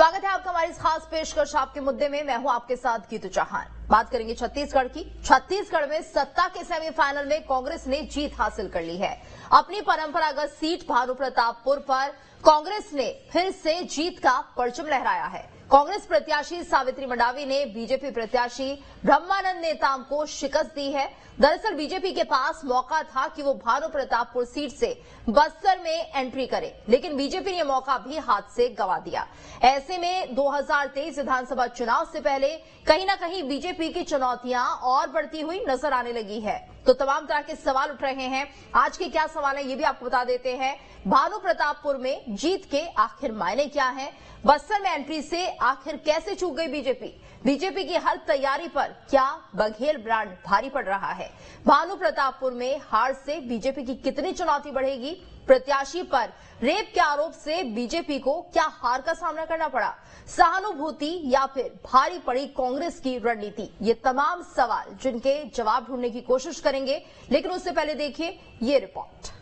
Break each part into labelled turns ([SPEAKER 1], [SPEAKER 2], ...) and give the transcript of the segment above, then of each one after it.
[SPEAKER 1] स्वागत है आपका हमारी इस खास पेशकश आपके मुद्दे में। मैं हूं आपके साथ गीतू चौहान। बात करेंगे छत्तीसगढ़ की। छत्तीसगढ़ में सत्ता के सेमीफाइनल में कांग्रेस ने जीत हासिल कर ली है। अपनी परंपरागत सीट भानुप्रतापपुर पर कांग्रेस ने फिर से जीत का परचम लहराया है। कांग्रेस प्रत्याशी सावित्री मंडावी ने बीजेपी प्रत्याशी ब्रह्मानंद नेताम को शिकस्त दी है। दरअसल बीजेपी के पास मौका था कि वो भानुप्रतापपुर सीट से बस्तर में एंट्री करे, लेकिन बीजेपी ने मौका भी हाथ से गंवा दिया। ऐसे में 2023 विधानसभा चुनाव से पहले कहीं न कहीं बीजेपी की चुनौतियां और बढ़ती हुई नजर आने लगी है। तो तमाम तरह के सवाल उठ रहे हैं। आज के क्या सवाल है ये भी आपको बता देते हैं। भानुप्रतापपुर में जीत के आखिर मायने क्या है? बस्तर में एंट्री से आखिर कैसे चूक गई बीजेपी? बीजेपी की हर तैयारी पर क्या बघेल ब्रांड भारी पड़ रहा है? भानुप्रतापपुर में हार से बीजेपी की कितनी चुनौती बढ़ेगी? प्रत्याशी पर रेप के आरोप से बीजेपी को क्या हार का सामना करना पड़ा? सहानुभूति या फिर भारी पड़ी कांग्रेस की रणनीति? ये तमाम सवाल जिनके जवाब ढूंढने की कोशिश करेंगे, लेकिन उससे पहले देखिए ये रिपोर्ट।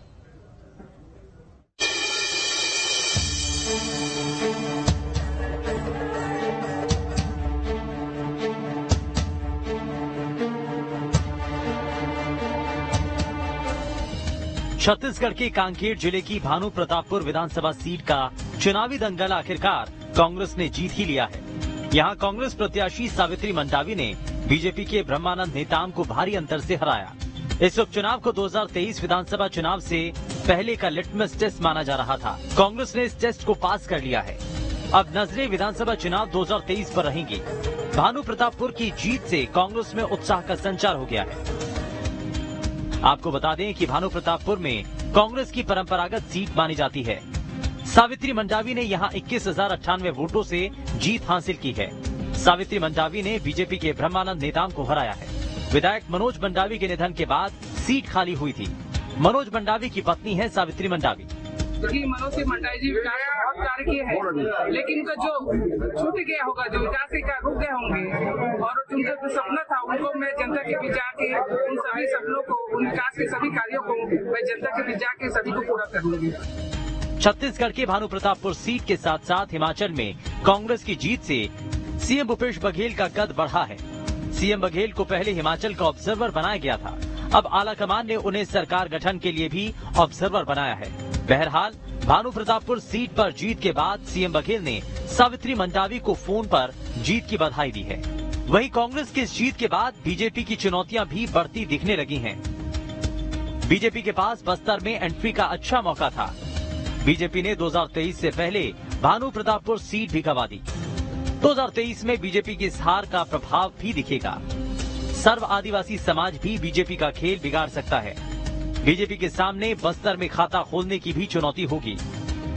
[SPEAKER 2] छत्तीसगढ़ के कांकेर जिले की भानुप्रतापपुर विधानसभा सीट का चुनावी दंगल आखिरकार कांग्रेस ने जीत ही लिया है। यहां कांग्रेस प्रत्याशी सावित्री मंडावी ने बीजेपी के ब्रह्मानंद नेताम को भारी अंतर से हराया। इस उपचुनाव को 2023 विधानसभा चुनाव से पहले का लिटमस टेस्ट माना जा रहा था। कांग्रेस ने इस टेस्ट को पास कर लिया है। अब नजरें विधानसभा चुनाव 2023 पर रहेंगी। भानुप्रतापपुर की जीत से कांग्रेस में उत्साह का संचार हो गया है। आपको बता दें कि भानुप्रतापपुर में कांग्रेस की परंपरागत सीट मानी जाती है। सावित्री मंडावी ने यहां 21,098 वोटों से जीत हासिल की है। सावित्री मंडावी ने बीजेपी के ब्रह्मानंद नेताम को हराया है। विधायक मनोज मंडावी के निधन के बाद सीट खाली हुई थी। मनोज मंडावी की पत्नी है सावित्री मंडावी।
[SPEAKER 3] क्योंकि मनोज सिंह मंडावी जी विकास का बहुत कार्य किए हैं, लेकिन उनका जो छूट गया होगा, जो विकास के कार्य रुक गए होंगे, और उनका जो सपना था उनको मैं जनता के बीच जाके उन सभी सपनों को, उन विकास के सभी कार्यों को मैं जनता के बीच जाके सभी को पूरा करूंगी।
[SPEAKER 2] छत्तीसगढ़ के भानुप्रतापपुर सीट के साथ साथ हिमाचल में कांग्रेस की जीत से सीएम भूपेश बघेल का कद बढ़ा है। सीएम बघेल को पहले हिमाचल का ऑब्जर्वर बनाया गया था। अब आलाकमान ने उन्हें सरकार गठन के लिए भी ऑब्जर्वर बनाया है। बहरहाल भानुप्रतापपुर सीट पर जीत के बाद सीएम बघेल ने सावित्री मंडावी को फोन पर जीत की बधाई दी है। वहीं कांग्रेस की इस जीत के बाद बीजेपी की चुनौतियां भी बढ़ती दिखने लगी हैं। बीजेपी के पास बस्तर में एंट्री का अच्छा मौका था। बीजेपी ने 2023 से पहले भानुप्रतापपुर सीट भी गंवा दी। 2023 में बीजेपी की इस हार का प्रभाव भी दिखेगा। सर्व आदिवासी समाज भी बीजेपी का खेल बिगाड़ सकता है। बीजेपी के सामने बस्तर में खाता खोलने की भी चुनौती होगी।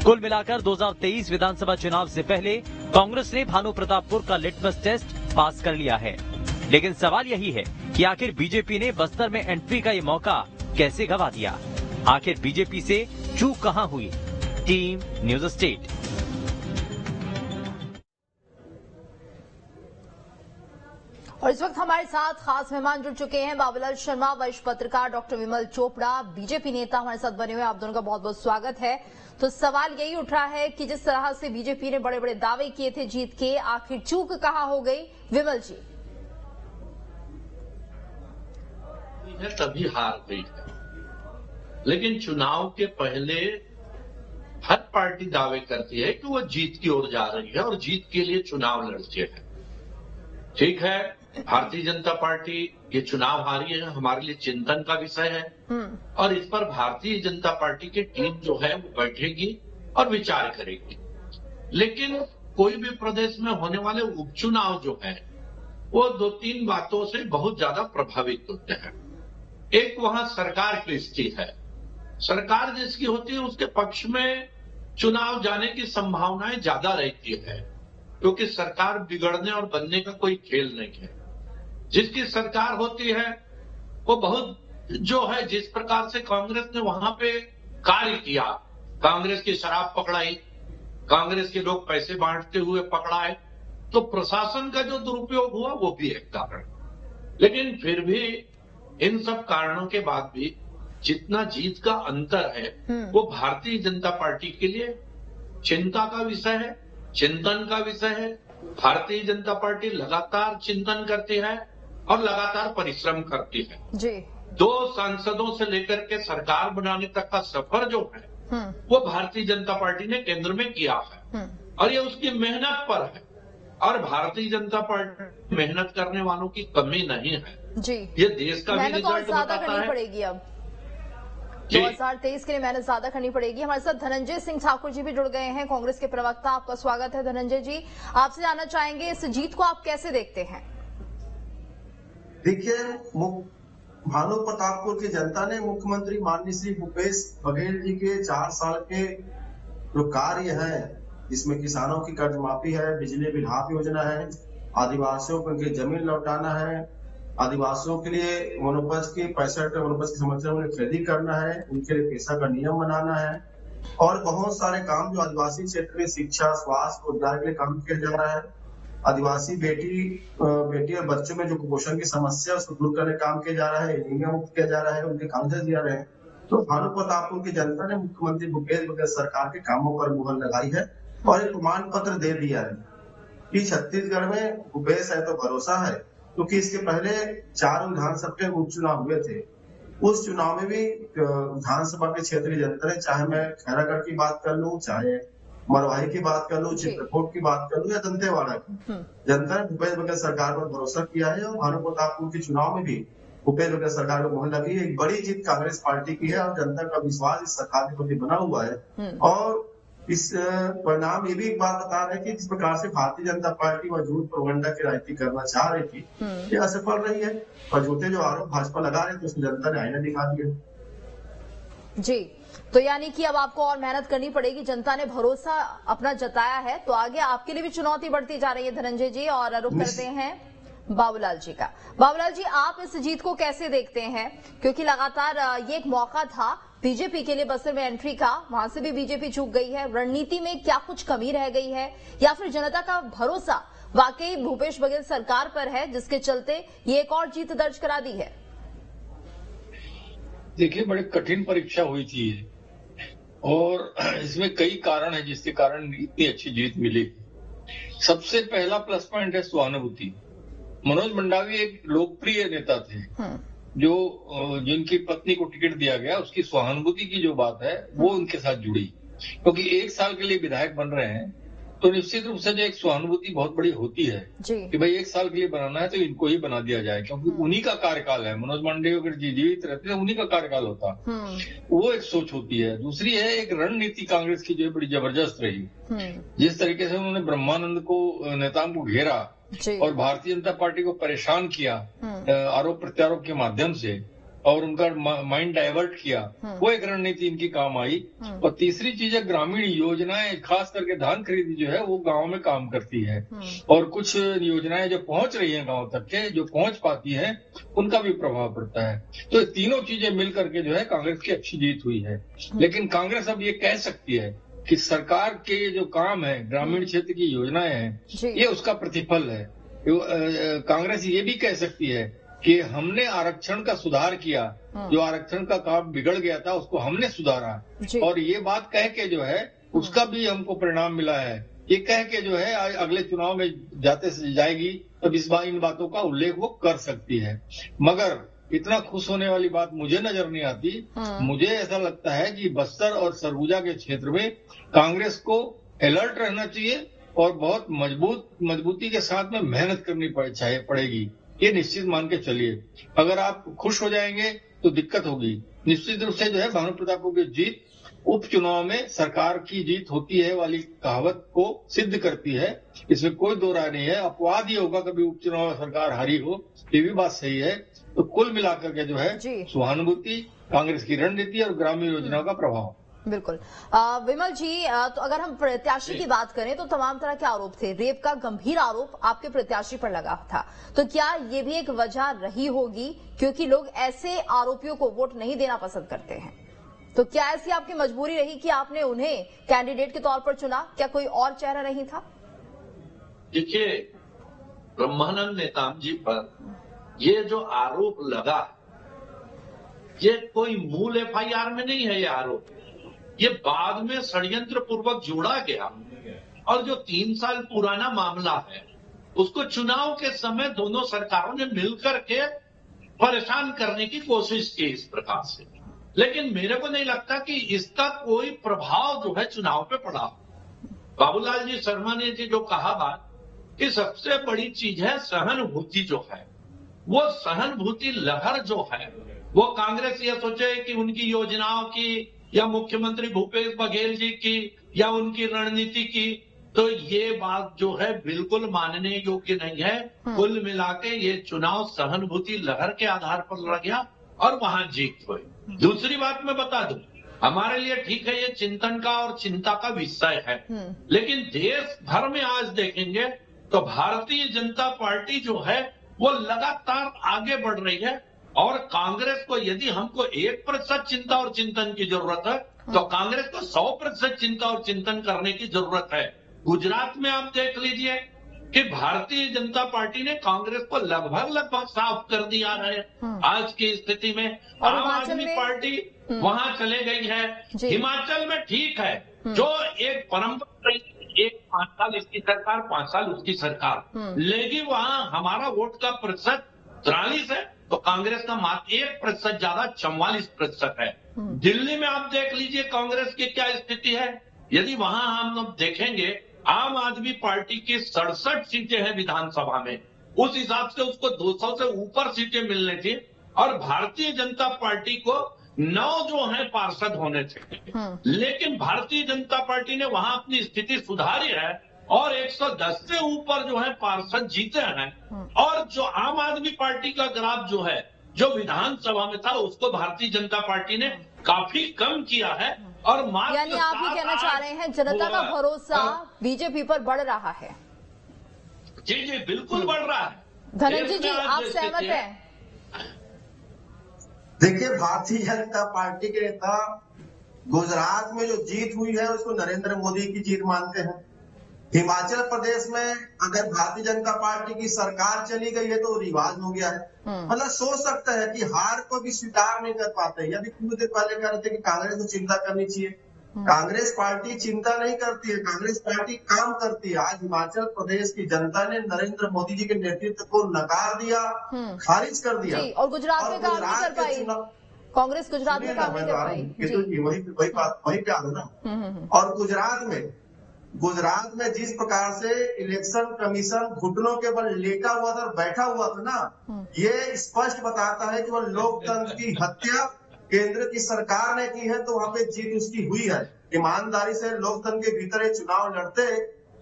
[SPEAKER 2] कुल मिलाकर 2023 विधानसभा चुनाव से पहले कांग्रेस ने भानुप्रतापपुर का लिटमस टेस्ट पास कर लिया है। लेकिन सवाल यही है कि आखिर बीजेपी ने बस्तर में एंट्री का ये मौका कैसे गंवा दिया? आखिर बीजेपी से चूक कहां हुई? Team news state.
[SPEAKER 1] और इस वक्त हमारे साथ खास मेहमान जुड़ चुके हैं। बाबूलाल शर्मा, वरिष्ठ पत्रकार, डॉक्टर विमल चोपड़ा, बीजेपी नेता हमारे साथ बने हुए। आप दोनों का बहुत बहुत स्वागत है। तो सवाल यही उठ रहा है कि जिस तरह से बीजेपी ने बड़े बड़े दावे किए थे जीत के, आखिर चूक कहां हो गई? विमल जी।
[SPEAKER 4] तभी हार गई है, लेकिन चुनाव के पहले हर पार्टी दावे करती है कि वो जीत की ओर जा रही है और जीत के लिए चुनाव लड़ती है। ठीक है, भारतीय जनता पार्टी ये चुनाव हारी है, हमारे लिए चिंतन का विषय है और इस पर भारतीय जनता पार्टी की टीम जो है वो बैठेगी और विचार करेगी। लेकिन कोई भी प्रदेश में होने वाले उपचुनाव जो है वो 2-3 बातों से बहुत ज्यादा प्रभावित होते हैं। एक वहां सरकार की स्थिति है। सरकार जिसकी होती है उसके पक्ष में चुनाव जाने की संभावनाएं ज्यादा रहती है, क्योंकि सरकार बिगड़ने और बनने का कोई खेल नहीं है। जिसकी सरकार होती है वो बहुत जो है, जिस प्रकार से कांग्रेस ने वहां पे कार्य किया, कांग्रेस की शराब पकड़ाई, कांग्रेस के लोग पैसे बांटते हुए पकड़ाए, तो प्रशासन का जो दुरुपयोग हुआ वो भी एक कारण। लेकिन फिर भी इन सब कारणों के बाद भी जितना जीत का अंतर है वो भारतीय जनता पार्टी के लिए चिंता का विषय है चिंतन का विषय है। भारतीय जनता पार्टी लगातार चिंतन करती है और लगातार परिश्रम करती है
[SPEAKER 1] जी।
[SPEAKER 4] 2 सांसदों से लेकर के सरकार बनाने तक का सफर जो है वो भारतीय जनता पार्टी ने केंद्र में किया है और ये उसकी मेहनत पर है। और भारतीय जनता पार्टी मेहनत करने वालों की कमी नहीं है
[SPEAKER 1] जी।
[SPEAKER 4] ये देश का भी
[SPEAKER 1] मेहनत और
[SPEAKER 4] रिजल्ट
[SPEAKER 1] ज्यादा
[SPEAKER 4] बताता
[SPEAKER 1] करनी
[SPEAKER 4] है।
[SPEAKER 1] पड़ेगी अब
[SPEAKER 4] जी।
[SPEAKER 1] 2023 के लिए मेहनत ज्यादा करनी पड़ेगी। हमारे साथ धनंजय सिंह ठाकुर जी भी जुड़ गए हैं, कांग्रेस के प्रवक्ता। आपका स्वागत है धनंजय जी। आपसे जानना चाहेंगे इस जीत को आप कैसे देखते हैं?
[SPEAKER 5] देखिए, भानु प्रतापपुर की जनता ने मुख्यमंत्री माननीय श्री भूपेश बघेल जी के 4 साल के जो कार्य है, इसमें किसानों की कर्ज माफी है, बिजली बिल हाफ योजना है, आदिवासियों को उनकी जमीन लौटाना है, आदिवासियों के लिए वनोपज की 65 वनोपज की समस्या उन्हें खरीदी करना है, उनके लिए पैसा का नियम बनाना है और बहुत सारे काम जो आदिवासी क्षेत्र में शिक्षा, स्वास्थ्य, रोजगार के लिए काम किया जा रहा है। आदिवासी बेटी और बच्चों में जो कुपोषण की समस्या उसको दूर करने काम किया जा रहा है, एनीमिया मुक्त किया जा रहा है, उनके कागजात दिया रहे हैं। तो भानु प्रतापपुर की जनता ने मुख्यमंत्री भूपेश बघेल सरकार के कामों पर मुहर लगाई है और एक प्रमाण पत्र दे दिया है कि छत्तीसगढ़ में भूपेश है तो भरोसा है, क्योंकि इसके पहले 4 विधानसभा के उपचुनाव हुए थे। उस चुनाव में भी विधानसभा के क्षेत्रीय जनता ने, चाहे मैं खैरागढ़ की बात कर लूं, चाहे मरवाही की बात कर लूं, चित्रकूट की बात कर लूं या दंतेवाड़ा की, जनता ने भूपेश बघेल सरकार पर भरोसा किया है और भानु प्रतापपुर के चुनाव में भी भूपेश बघेल सरकार को मुहर लगी। एक बड़ी जीत कांग्रेस पार्टी की है और जनता का विश्वास इस सरकार के प्रति बना हुआ है। और इस परिणाम ये भी एक बात बता रहे हैं कि जिस प्रकार से भारतीय जनता पार्टी मजबूत प्रोपेगेंडा की राजनीति करना चाह रही थी, ये असफल रही है और झूठे जो आरोप भाजपा लगा रहे थे उसको जनता ने आईना दिखा दिया।
[SPEAKER 1] जी, तो यानी कि अब आपको और मेहनत करनी पड़ेगी। जनता ने भरोसा अपना जताया है, तो आगे आपके लिए भी चुनौती बढ़ती जा रही है धनंजय जी। और रुख करते हैं बाबूलाल जी का। बाबूलाल जी, आप इस जीत को कैसे देखते हैं? क्योंकि लगातार ये एक मौका था बीजेपी के लिए बस्तर में एंट्री का, वहां से भी बीजेपी चूक गई है। रणनीति में क्या कुछ कमी रह गई है या फिर जनता का भरोसा वाकई भूपेश बघेल सरकार पर है जिसके चलते ये एक और जीत दर्ज करा दी है?
[SPEAKER 6] देखिए, बड़ी कठिन परीक्षा हुई थी और इसमें कई कारण है जिसके कारण इतनी अच्छी जीत मिली। सबसे पहला प्लस पॉइंट है सहानुभूति। मनोज मंडावी एक लोकप्रिय नेता थे जो जिनकी पत्नी को टिकट दिया गया, उसकी सहानुभूति की जो बात है वो उनके साथ जुड़ी, क्योंकि 1 साल के लिए विधायक बन रहे हैं तो निश्चित रूप से जो एक सहानुभूति बहुत बड़ी होती है कि भाई 1 साल के लिए बनाना है तो इनको ही बना दिया जाए, क्योंकि उन्हीं का कार्यकाल है। मनोज मंडावी अगर जीवित रहते तो उन्हीं का कार्यकाल होता, वो एक सोच होती है। दूसरी है एक रणनीति कांग्रेस की जो बड़ी जबरदस्त रही, जिस तरीके से उन्होंने ब्रह्मानंद को नेताओं को घेरा और भारतीय जनता पार्टी को परेशान किया आरोप प्रत्यारोप के माध्यम से और उनका माइंड डाइवर्ट किया, वो एक रणनीति इनकी काम आई। और तीसरी चीज है ग्रामीण योजनाएं, खास करके धान खरीदी जो है वो गांव में काम करती है और कुछ योजनाएं जो पहुंच रही हैं गांव तक के, जो पहुंच पाती हैं उनका भी प्रभाव पड़ता है। तो ये तीनों चीजें मिल करके जो है कांग्रेस की अच्छी जीत हुई है। लेकिन कांग्रेस अब ये कह सकती है कि सरकार के जो काम है, ग्रामीण क्षेत्र की योजनाएं हैं, ये उसका प्रतिफल है। कांग्रेस ये भी कह सकती है कि हमने आरक्षण का सुधार किया, जो आरक्षण का काम बिगड़ गया था उसको हमने सुधारा, और ये बात कह के जो है उसका भी हमको परिणाम मिला है। ये कह के जो है अगले चुनाव में जाएगी तब इस बार इन बातों का उल्लेख वो कर सकती है। मगर इतना खुश होने वाली बात मुझे नजर नहीं आती। मुझे ऐसा लगता है कि बस्तर और सरगुजा के क्षेत्र में कांग्रेस को अलर्ट रहना चाहिए और बहुत मजबूती के साथ में मेहनत करनी पड़ेगी। ये निश्चित मान के चलिए, अगर आप खुश हो जाएंगे तो दिक्कत होगी। निश्चित रूप से जो है भानु प्रतापपुर की जीत उपचुनाव में सरकार की जीत होती है वाली कहावत को सिद्ध करती है, इसमें कोई दो राय नहीं है। अपवाद ही होगा कभी उपचुनाव में सरकार हारी हो, ये भी बात सही है। तो कुल मिलाकर के जो है सहानुभूति, कांग्रेस की रणनीति और ग्रामीण योजनाओं का प्रभाव।
[SPEAKER 1] बिल्कुल। विमल जी, तो अगर हम प्रत्याशी की बात करें तो तमाम तरह के आरोप थे। रेप का गंभीर आरोप आपके प्रत्याशी पर लगा था, तो क्या ये भी एक वजह रही होगी क्योंकि लोग ऐसे आरोपियों को वोट नहीं देना पसंद करते हैं? तो क्या ऐसी आपकी मजबूरी रही कि आपने उन्हें कैंडिडेट के तौर पर चुना? क्या कोई और चेहरा नहीं था?
[SPEAKER 4] देखिए, ब्रह्मानंद नेताम जी पर ये जो आरोप लगा, ये कोई मूल एफआईआर में नहीं है। ये आरोप ये बाद में षड्यंत्र पूर्वक जोड़ा गया और जो 3 साल पुराना मामला है उसको चुनाव के समय दोनों सरकारों ने मिलकर के परेशान करने की कोशिश की इस प्रकार से। लेकिन मेरे को नहीं लगता कि इसका कोई प्रभाव जो है चुनाव पे पड़ा। बाबूलाल जी शर्मा ने जो कहा बात कि सबसे बड़ी चीज है सहानुभूति जो है, वो सहानुभूति लहर जो है वो कांग्रेस ये सोचे कि उनकी योजनाओं की या मुख्यमंत्री भूपेश बघेल जी की या उनकी रणनीति की, तो ये बात जो है बिल्कुल मानने योग्य नहीं है। कुल मिला के ये चुनाव सहानुभूति लहर के आधार पर लड़ा गया और वहां जीत हुई। दूसरी बात मैं बता दूं, हमारे लिए ठीक है ये चिंतन का और चिंता का विषय है, लेकिन देश भर में आज देखेंगे तो भारतीय जनता पार्टी जो है वो लगातार आगे बढ़ रही है और कांग्रेस को यदि हमको 1% चिंता और चिंतन की जरूरत है तो कांग्रेस को 100% चिंता और चिंतन करने की जरूरत है। गुजरात में आप देख लीजिए कि भारतीय जनता पार्टी ने कांग्रेस को लगभग साफ कर दिया है आज की स्थिति में। आम आदमी पार्टी वहां चले गई है। हिमाचल में ठीक है, जो एक परंपरा, एक 5 साल इसकी सरकार 5 साल उसकी सरकार, लेकिन वहां हमारा वोट का प्रतिशत 43 है तो कांग्रेस का मात्र 1% ज्यादा 44% है। दिल्ली में आप देख लीजिए कांग्रेस की क्या स्थिति है। यदि वहां हम लोग देखेंगे आम आदमी पार्टी की 67 सीटें हैं विधानसभा में, उस हिसाब से उसको 200 से ऊपर सीटें मिलनी थी और भारतीय जनता पार्टी को 9 जो है पार्षद होने थे, लेकिन भारतीय जनता पार्टी ने वहां अपनी स्थिति सुधारी है और 110 से ऊपर जो है पार्षद जीते हैं। और जो आम आदमी पार्टी का ग्राफ जो है जो विधानसभा में था उसको भारतीय जनता पार्टी ने काफी कम किया है और
[SPEAKER 1] यानी आप ये कहना चाह रहे हैं जनता का भरोसा बीजेपी पर बढ़ रहा है?
[SPEAKER 4] जी जी बिल्कुल बढ़ रहा है।
[SPEAKER 1] धनंजय जी आप सहमत हैं?
[SPEAKER 5] देखिए, भारतीय जनता पार्टी के नेता गुजरात में जो जीत हुई है उसको नरेंद्र मोदी की जीत मानते हैं। हिमाचल प्रदेश में अगर भारतीय जनता पार्टी की सरकार चली गई है तो रिवाज हो गया है। मतलब सोच सकता है कि हार को भी स्वीकार नहीं कर पाते। यदि कुछ देर पहले कह रहे थे कि कांग्रेस को चिंता करनी चाहिए, कांग्रेस पार्टी चिंता नहीं करती है, कांग्रेस पार्टी काम करती है। आज हिमाचल प्रदेश की जनता ने नरेंद्र मोदी जी के नेतृत्व को नकार दिया, खारिज कर दिया
[SPEAKER 1] और गुजरात में काम नहीं कर पाई कांग्रेस। गुजरात में काम नहीं कर पाई।
[SPEAKER 5] वही पे आ रहा ना। और गुजरात में जिस प्रकार से इलेक्शन कमीशन घुटनों के बल लेटा हुआ था और बैठा हुआ था ना, ये स्पष्ट बताता है कि वो लोकतंत्र की हत्या केंद्र की सरकार ने की है, तो वहां पे जीत उसकी हुई है। ईमानदारी से लोकतंत्र के भीतर चुनाव लड़ते,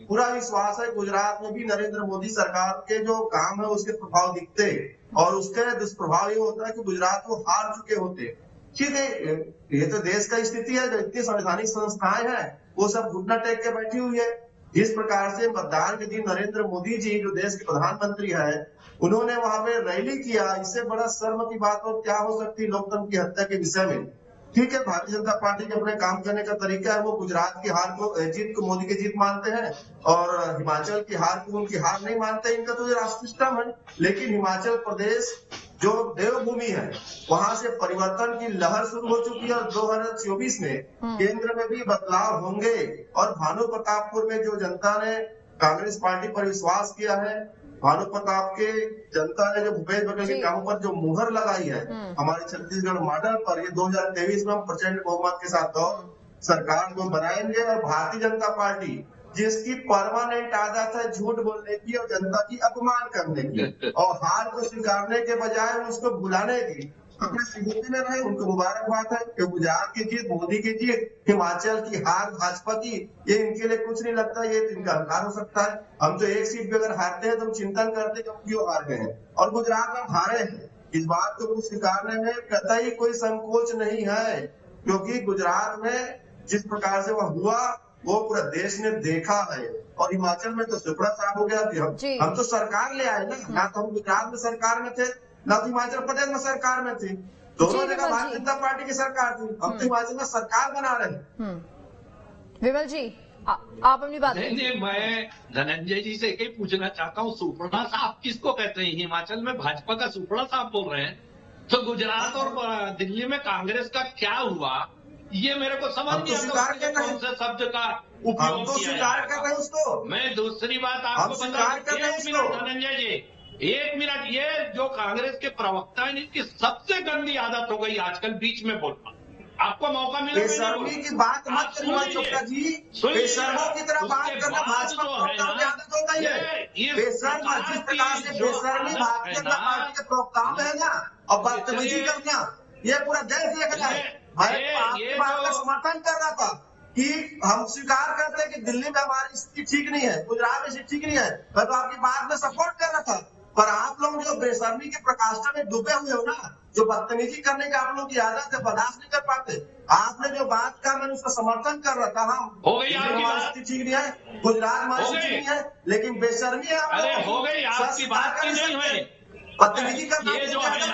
[SPEAKER 5] पूरा विश्वास है गुजरात में भी नरेंद्र मोदी सरकार के जो काम है उसके प्रभाव दिखते और उसके दुष्प्रभाव ये होता है कि गुजरात को हार चुके होते। ठीक है, ये तो देश का स्थिति है। जो इतनी संवैधानिक संस्थाएं हैं वो सब घुटना टेक के बैठी हुई है। जिस प्रकार से मतदान के दिन नरेंद्र मोदी जी जो देश के प्रधानमंत्री है उन्होंने वहां पे रैली किया, इससे बड़ा शर्म की बात और क्या हो सकती है लोकतंत्र की हत्या के विषय में। ठीक है, भारतीय जनता पार्टी के अपने काम करने का तरीका है। वो गुजरात की हार को जीत को मोदी की जीत मानते हैं और हिमाचल की हार को उनकी हार नहीं मानते। इनका तो राष्ट्रीय सिस्टम है। लेकिन हिमाचल प्रदेश जो देवभूमि है वहां से परिवर्तन की लहर शुरू हो चुकी है और 2024 में केंद्र में भी बदलाव होंगे। और भानु प्रतापपुर में जो जनता ने कांग्रेस पार्टी पर विश्वास किया है, भानु प्रताप के जनता ने जो भूपेश बघेल के कामों पर जो मुहर लगाई है हमारे छत्तीसगढ़ मॉडल पर, ये 2023 में हम प्रचंड बहुमत के साथ सरकार को बनाएंगे। और भारतीय जनता पार्टी जिसकी परमानेंट आदत है झूठ बोलने की और जनता की अपमान करने की और हार को स्वीकारने के बजाय उसको भुलाने की, अपने स्थिति में रहे, उनको मुबारकबाद है कि गुजरात की जीत, मोदी की जीत, हिमाचल की हार भाजपा की, ये इनके लिए कुछ नहीं लगता, ये इनका अहंकार हो सकता है। हम तो एक सीट भी अगर हारते हैं तो हम चिंतन करते कि हम क्यों हार गए हैं। और गुजरात में हारे हैं, इस बात को स्वीकारने में कतई कोई संकोच नहीं है, क्योंकि गुजरात में जिस प्रकार से वह हुआ वो पूरा देश ने देखा है। और हिमाचल में तो सुपड़ा साफ हो गया। हम तो सरकार ले आए ना तो हम गुजरात में सरकार में थे, ना तो हिमाचल प्रदेश में सरकार में थे। दोनों जगह भारतीय जनता पार्टी की सरकार थी, हम तो हिमाचल में सरकार बना रहे हैं।
[SPEAKER 1] विमल जी आप अपनी बात
[SPEAKER 4] नहीं, मैं धनंजय जी से एक ही पूछना चाहता हूँ, सुपड़ा साफ किसको कहते हैं? हिमाचल में भाजपा का सुपड़ा साफ बोल रहे हैं, तो गुजरात और दिल्ली में कांग्रेस का क्या हुआ ये मेरे को समझ नहीं आता कौन से शब्द का उपयोग
[SPEAKER 5] तो
[SPEAKER 4] किया
[SPEAKER 5] स्वीकार कर रहे हैं उसको।
[SPEAKER 4] मैं दूसरी बात आपको बता दूं, 1 मिनट धनंजय जी, 1 मिनट। ये जो कांग्रेस के प्रवक्ता है इनकी सबसे गंदी आदत हो गई आजकल बीच में बोलना। आपको मौका मिला
[SPEAKER 5] बेशर्मी की बात मत करिए चोपड़ा जी, बेशर्मों की तरह बात करना भाजपा प्रवक्ताओं की आदत हो गई है। बेशर्म जिस प्रकार से बेशर्मी भारतीय जनता पार्टी के प्रवक्ताओं में है ना, और बदतमीजी करना, ये पूरा देश देख रहा है। मैं आपकी बात का समर्थन कर रहा था कि हम स्वीकार करते हैं कि दिल्ली में हमारी स्थिति ठीक नहीं है, गुजरात में स्थिति ठीक नहीं है, मैं तो आपकी बात में सपोर्ट कर रहा था। पर आप लोग जो बेशर्मी के प्रकाष्ठा में डूबे हुए हो ना, जो बदतमीजी करने की आप लोग की आदत है, बर्दाश्त नहीं कर पाते। आपने जो बात कहा मैंने उसका समर्थन कर रहा था। हम हमारी स्थिति ठीक नहीं है, गुजरात हमारी स्थिति ठीक नहीं है, लेकिन बेशर्मी है आप
[SPEAKER 4] हो गई आपकी बात की नहीं हुई।
[SPEAKER 5] बदतमीजी करना
[SPEAKER 4] ये जो है ना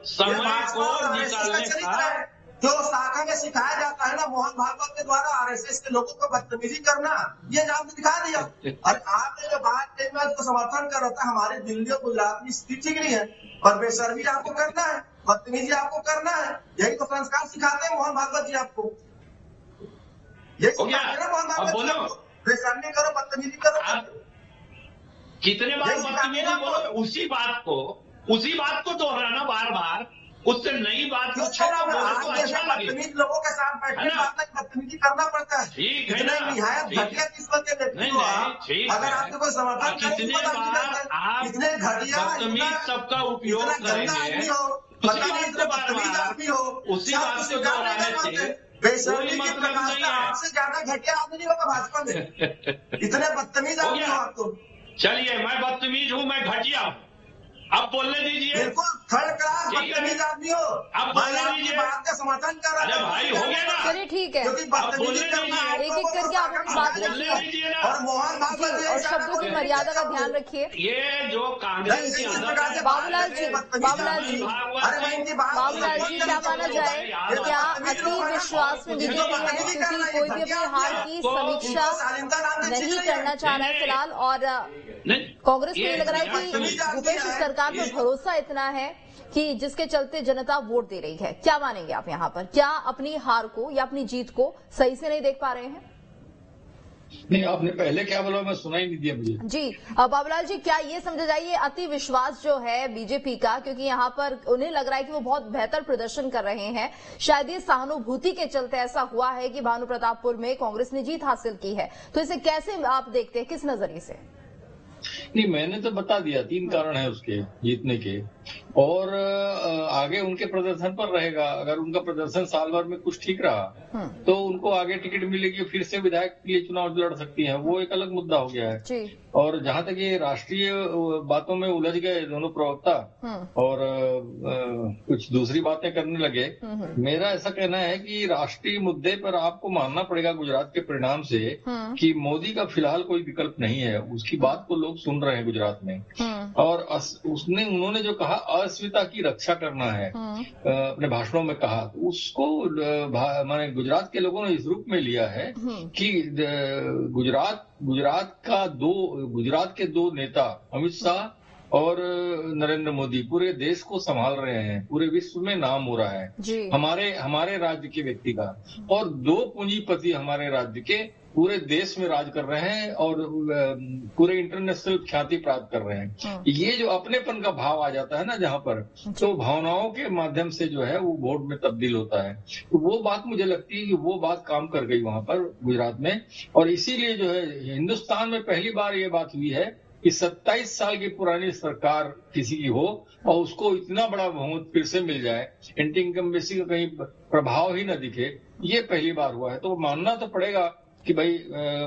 [SPEAKER 4] समय को निकालने का
[SPEAKER 5] जो शाखा में सिखाया जाता है ना मोहन भागवत के द्वारा आरएसएस के लोगों को बदतमीजी करना, ये आपने दिखा दिया। और आपने जो बात कही मैं उसको समर्थन कर रहा था, हमारे दिल्ली और गुजरात की स्थिति ठीक नहीं है, पर बेशर्मी आपको करना है, बदतमीजी आपको करना है। यही तो संस्कार सिखाते हैं मोहन भागवत जी आपको। यही सिखाते हैं मोहन भागवत जी, बेशर्मी करो, बदतमीजी करो।
[SPEAKER 4] कितने बार बदतमीजी बोलो, उसी बात को दोहराना बार बार, उससे नई बात को
[SPEAKER 5] बदतमीज लोगों के साथ बैठने बदतमीजी करना पड़ता है।
[SPEAKER 4] ठीक है
[SPEAKER 5] इतने निहायत घटिया किस्मत के व्यक्ति हो आप, अगर आपको कोई समर्थन
[SPEAKER 4] कितने घटिया सबका उपयोग करेंगे,
[SPEAKER 5] बदतमीज आदमी हो,
[SPEAKER 4] उसी बात को दोहराने से
[SPEAKER 5] बेशर्मी की प्रकाष्ठा आपसे ज्यादा घटिया आदमी नहीं होगा भाजपा में। इतने बदतमीज आदमी हो आप तो।
[SPEAKER 4] चलिए मैं बदतमीज हूँ, मैं घटिया हूँ, अब बोलने दीजिए।
[SPEAKER 5] बिल्कुल थर्ड क्लास बदतमीज आदमी हो,
[SPEAKER 4] अब बोलने दीजिए।
[SPEAKER 5] बात का समर्थन कर रहा है
[SPEAKER 4] भाई, हो गया ना।
[SPEAKER 1] चलिए ठीक है,
[SPEAKER 5] क्योंकि बदतमीजी करना है,
[SPEAKER 1] एक एक करके आप अपनी बात रखिए
[SPEAKER 5] और मोहन भागवत
[SPEAKER 1] और शब्दों की मर्यादा का ध्यान रखिए।
[SPEAKER 4] ये जो कांग्रेस की
[SPEAKER 1] बाबूलाल जी क्या माना जाए, क्या अति विश्वास में बीजेपी है, क्योंकि कोई भी अपनी हार की समीक्षा नहीं करना चाह रहा है फिलहाल, और कांग्रेस को ये लग रहा है कि भूपेश सरकार पर भरोसा इतना है कि जिसके चलते जनता वोट दे रही है। क्या मानेंगे आप यहाँ पर, क्या अपनी हार को या अपनी जीत को सही से नहीं देख पा रहे हैं?
[SPEAKER 6] नहीं, आपने पहले क्या बोला मैं सुना ही नहीं दिया मुझे।
[SPEAKER 1] जी बाबूलाल जी, क्या ये समझा जाए ये अति विश्वास जो है बीजेपी का, क्योंकि यहाँ पर उन्हें लग रहा है कि वो बहुत बेहतर प्रदर्शन कर रहे हैं, शायद ये सहानुभूति के चलते ऐसा हुआ है कि भानु प्रतापपुर में कांग्रेस ने जीत हासिल की है, तो इसे कैसे आप देखते हैं, किस नजरिए से?
[SPEAKER 6] नहीं, मैंने तो बता दिया 3 कारण है उसके जीतने के, और आगे उनके प्रदर्शन पर रहेगा। अगर उनका प्रदर्शन साल भर में कुछ ठीक रहा तो उनको आगे टिकट मिलेगी, फिर से विधायक के लिए चुनाव लड़ सकती हैं, वो एक अलग मुद्दा हो गया है
[SPEAKER 1] जी।
[SPEAKER 6] और जहां तक ये राष्ट्रीय बातों में उलझ गए दोनों प्रवक्ता और कुछ दूसरी बातें करने लगे, मेरा ऐसा कहना है कि राष्ट्रीय मुद्दे पर आपको मानना पड़ेगा गुजरात के परिणाम से कि मोदी का फिलहाल कोई विकल्प नहीं है। उसकी बात को लोग सुन रहे हैं गुजरात में, और उन्होंने जो कहा अस्मिता की रक्षा करना है अपने भाषणों में कहा, तो उसको मैंने गुजरात के लोगों ने इस रूप में लिया है कि गुजरात के 2 नेता अमित शाह और नरेंद्र मोदी पूरे देश को संभाल रहे हैं, पूरे विश्व में नाम हो रहा है हमारे राज्य के व्यक्ति का, और 2 पूंजीपति हमारे राज्य के पूरे देश में राज कर रहे हैं और पूरे इंटरनेशनल ख्याति प्राप्त कर रहे हैं। ये जो अपनेपन का भाव आ जाता है ना जहां पर, तो भावनाओं के माध्यम से जो है वो वोट में तब्दील होता है, तो वो बात मुझे लगती है कि वो बात काम कर गई वहां पर गुजरात में, और इसीलिए जो है हिंदुस्तान में पहली बार ये बात हुई है कि 27 साल की पुरानी सरकार किसी की हो और उसको इतना बड़ा बहुमत फिर से मिल जाए, एंटी इनकम्बेंसी का कहीं प्रभाव ही न दिखे, ये पहली बार हुआ है। तो मानना तो पड़ेगा कि भाई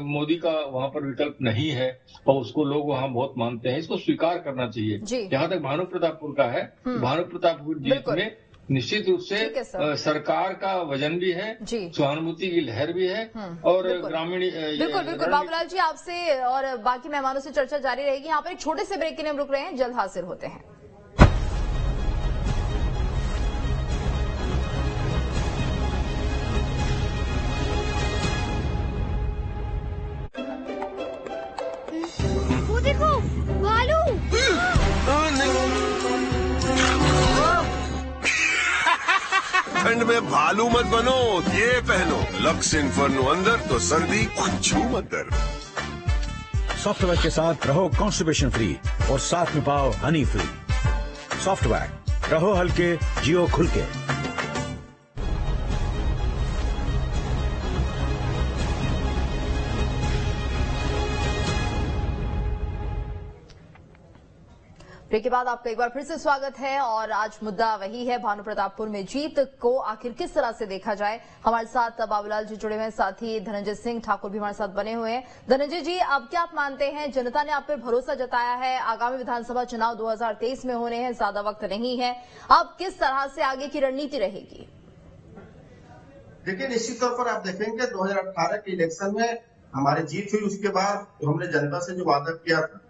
[SPEAKER 6] मोदी का वहां पर विकल्प नहीं है और उसको लोग वहां बहुत मानते हैं, इसको स्वीकार करना चाहिए। जहां तक भानु प्रतापपुर का है, भानु प्रतापपुर जीत में निश्चित रूप से सरकार का वजन भी है, सहानुभूति की लहर भी है, और ग्रामीण
[SPEAKER 1] बिल्कुल बाबूलाल जी, आपसे और बाकी मेहमानों से चर्चा जारी रहेगी। यहाँ पर एक छोटे से ब्रेक के लिए हम रुक रहे हैं, जल्द हाजिर होते हैं।
[SPEAKER 7] देखो भालू। ठंड में भालू मत बनो, ये पहनो लक्स इन्फर्नो अंदर तो सर्दी छू मत कर।
[SPEAKER 8] सॉफ्टवेयर के साथ रहो कॉन्स्टिपेशन फ्री और साथ में पाओ हनी फ्री। सॉफ्टवेयर रहो हल्के, जियो खुल के।
[SPEAKER 1] ब्रेक के बाद आपका एक बार फिर से स्वागत है और आज मुद्दा वही है, भानु प्रतापपुर में जीत को आखिर किस तरह से देखा जाए। हमारे साथ बाबूलाल जी जुड़े हुए हैं, साथ ही धनंजय सिंह ठाकुर भी हमारे साथ बने हुए हैं। धनंजय जी, अब क्या आप मानते हैं, जनता ने आप पर भरोसा जताया है, आगामी विधानसभा चुनाव 2023 में होने हैं, ज्यादा वक्त नहीं है, अब किस तरह से आगे की रणनीति रहेगी?
[SPEAKER 5] देखिए, निश्चित तौर पर आप देखेंगे 2018 के इलेक्शन में हमारी जीत हुई, उसके बाद हमने जनता से जो वादा किया था,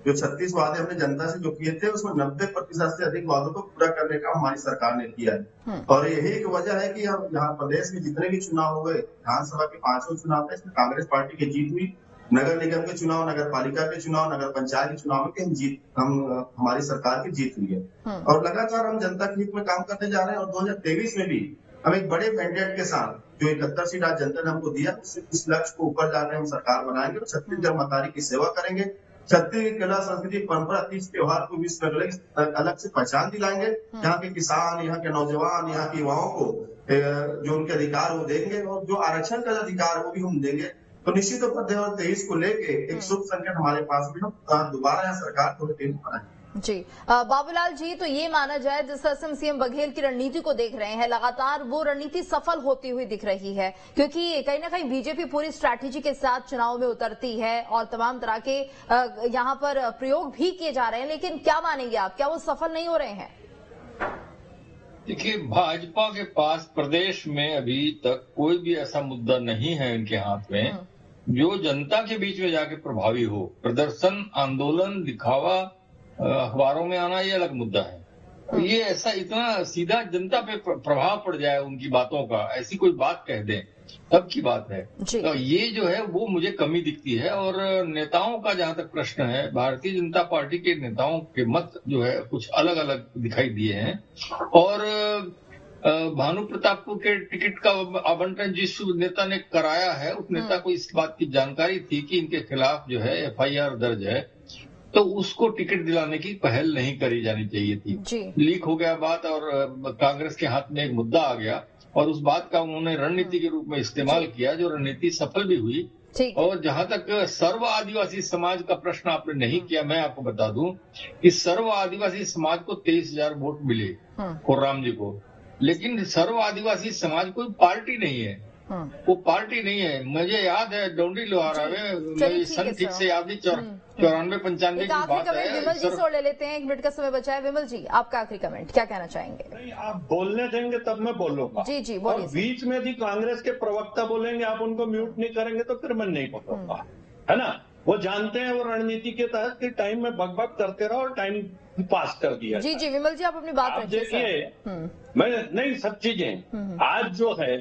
[SPEAKER 5] जो 36 वादे हमने जनता से जो किए थे, उसमें 90% से अधिक वादों को पूरा करने का हमारी सरकार ने किया है। और यही एक वजह है कि हम यहाँ प्रदेश में जितने भी चुनाव हुए, विधानसभा के 5 चुनाव थे, इसमें कांग्रेस पार्टी की जीत हुई। नगर निगम के चुनाव, नगर पालिका के चुनाव, नगर पंचायत के चुनाव में हमारी सरकार की जीत हुई है और लगातार हम जनता के हित में काम करते जा रहे हैं। और 2023 में भी हम एक बड़े मैंडेट के साथ, जो 71 सीट आज जनता ने हमको दिया, इस लक्ष्य को ऊपर जाकर हम सरकार बनाएंगे और छत्तीसगढ़ मतारी की सेवा करेंगे। छत्तीसगढ़ की कला, संस्कृति, परंपरा, तीज त्योहार को विश्व में अलग से पहचान दिलाएंगे। यहाँ के किसान, यहाँ के नौजवान, यहाँ के युवाओं को जो उनके अधिकार वो देंगे और जो आरक्षण का अधिकार वो भी हम देंगे। तो निश्चित तौर पर 2023 को लेके एक शुभ संकेत हमारे पास भी, हम दोबारा यहाँ सरकार को बनाएंगे।
[SPEAKER 1] जी बाबूलाल जी, तो ये माना जाए जिस तरह से हम सीएम बघेल की रणनीति को देख रहे हैं, लगातार वो रणनीति सफल होती हुई दिख रही है, क्योंकि कहीं ना कहीं बीजेपी पूरी स्ट्रैटेजी के साथ चुनाव में उतरती है और तमाम तरह के यहाँ पर प्रयोग भी किए जा रहे हैं, लेकिन क्या मानेंगे आप, क्या वो सफल नहीं हो रहे हैं?
[SPEAKER 6] देखिए, भाजपा के पास प्रदेश में अभी तक कोई भी ऐसा मुद्दा नहीं है इनके हाथ में जो जनता के बीच में जाके प्रभावी हो। प्रदर्शन, आंदोलन, दिखावा, अखबारों में आना, ये अलग मुद्दा है। तो ये ऐसा इतना सीधा जनता पे प्रभाव पड़ जाए उनकी बातों का, ऐसी कोई बात कह दें, तब की बात है। तो ये जो है वो मुझे कमी दिखती है। और नेताओं का जहां तक प्रश्न है, भारतीय जनता पार्टी के नेताओं के मत जो है कुछ अलग अलग दिखाई दिए हैं। और भानु प्रतापपुर के टिकट का आवंटन जिस नेता ने कराया है, उस नेता को इस बात की जानकारी थी कि इनके खिलाफ जो है FIR दर्ज है, तो उसको टिकट दिलाने की पहल नहीं करी जानी चाहिए थी। लीक हो गया बात और कांग्रेस के हाथ में एक मुद्दा आ गया और उस बात का उन्होंने रणनीति के रूप में इस्तेमाल किया, जो रणनीति सफल भी हुई। और जहां तक सर्व आदिवासी समाज का प्रश्न आपने नहीं किया, मैं आपको बता दूं कि सर्व आदिवासी समाज को 23,000 वोट मिले कोर्राम जी को, लेकिन सर्व आदिवासी समाज कोई पार्टी नहीं है, वो पार्टी नहीं है। मुझे याद है डोंडी लोहारा में, सन ठीक से याद नहीं, 94-95 की बात है।
[SPEAKER 1] विमल जी से ले लेते हैं, 1 मिनट का समय बचा है। विमल जी, आपका आखिरी कमेंट, क्या कहना चाहेंगे?
[SPEAKER 9] नहीं, आप बोलने देंगे तब मैं बोलूंगा।
[SPEAKER 1] जी जी बोलिए।
[SPEAKER 9] बीच में भी कांग्रेस के प्रवक्ता बोलेंगे, आप उनको म्यूट नहीं करेंगे तो फिर मैं नहीं बोलूंगा, है ना। वो जानते हैं वो रणनीति के तहत कि टाइम में बकबक करते रहो और टाइम पास कर दिया।
[SPEAKER 1] जी जी विमल जी, आप अपनी बात रखिए।
[SPEAKER 9] देखिए, मैं नहीं, सब चीजें आज जो है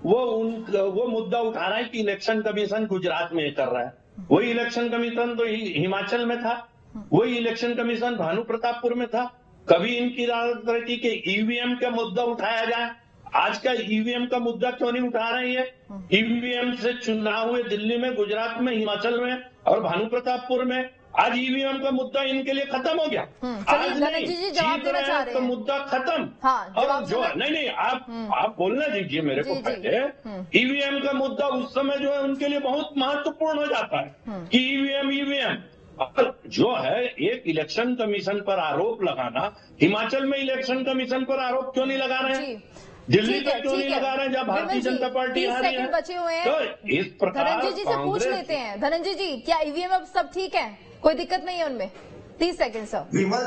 [SPEAKER 9] वो मुद्दा उठा रहा है कि इलेक्शन कमीशन गुजरात में कर रहा है, वही इलेक्शन कमीशन तो हिमाचल में था, वही इलेक्शन कमीशन भानु प्रतापपुर में था। कभी इनकी राजनीति के ईवीएम का मुद्दा उठाया जाए, आज का ईवीएम का मुद्दा क्यों नहीं उठा रही है? ईवीएम से चुनाव हुए दिल्ली में, गुजरात में, हिमाचल में और भानु प्रतापपुर में। आज ईवीएम का मुद्दा इनके लिए खत्म हो गया। आज नहीं जीत रहे हैं तो मुद्दा खत्म। और जो नहीं आप बोलना दीजिए मेरे को पहले। ईवीएम का मुद्दा उस समय जो है उनके लिए बहुत महत्वपूर्ण हो जाता है कि ईवीएम जो है एक इलेक्शन कमीशन पर आरोप लगाना। हिमाचल में इलेक्शन कमीशन पर आरोप क्यों नहीं लगा रहे हैं? दिल्ली तक क्यों नहीं लगा रहे हैं जब भारतीय जनता पार्टी आ रही है?
[SPEAKER 1] बचे हुए हैं,
[SPEAKER 9] तो इस प्रकार
[SPEAKER 1] धनंजय जी से पूछ लेते हैं। धनंजय जी, क्या ईवीएम अब सब ठीक है, कोई दिक्कत नहीं है उनमें? 30 सेकंड सर।
[SPEAKER 5] विमल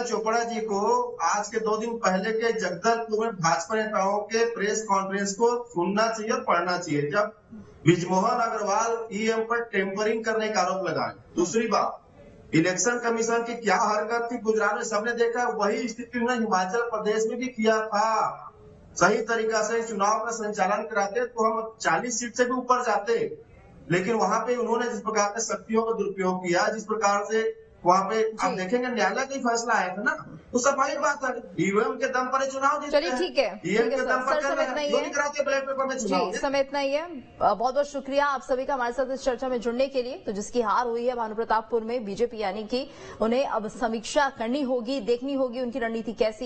[SPEAKER 5] चोपड़ा जी को आज के 2 दिन पहले के जगदलपुर में भाजपा नेताओं के प्रेस कॉन्फ्रेंस को सुनना चाहिए और पढ़ना चाहिए, जब बृजमोहन अग्रवाल ईवीएम पर टेम्परिंग करने का आरोप लगाए। दूसरी बात, इलेक्शन कमीशन की क्या हरकत थी गुजरात में सबने देखा, वही स्थिति उन्होंने हिमाचल प्रदेश में भी किया था। सही तरीका से चुनाव का संचालन कराते तो हम 40 सीट से भी ऊपर जाते, लेकिन वहां पे उन्होंने जिस प्रकार से शक्तियों का दुरुपयोग किया, जिस प्रकार से वहाँ पे आप देखेंगे न्यायालय का ही फैसला आया था ना, तो सफाई बात है, ईवीएम के दम पर चुनाव जीतते
[SPEAKER 1] चलिए ठीक है,
[SPEAKER 5] ईवीएम के दम पर
[SPEAKER 1] समय इतना ही है
[SPEAKER 5] ब्लैक पेपर में चुनाव।
[SPEAKER 1] जी, समय इतना ही है। बहुत बहुत शुक्रिया आप सभी का हमारे साथ इस चर्चा में जुड़ने के लिए। तो जिसकी हार हुई है भानुप्रतापपुर में बीजेपी, यानी कि उन्हें अब समीक्षा करनी होगी, देखनी होगी उनकी रणनीति कैसी है।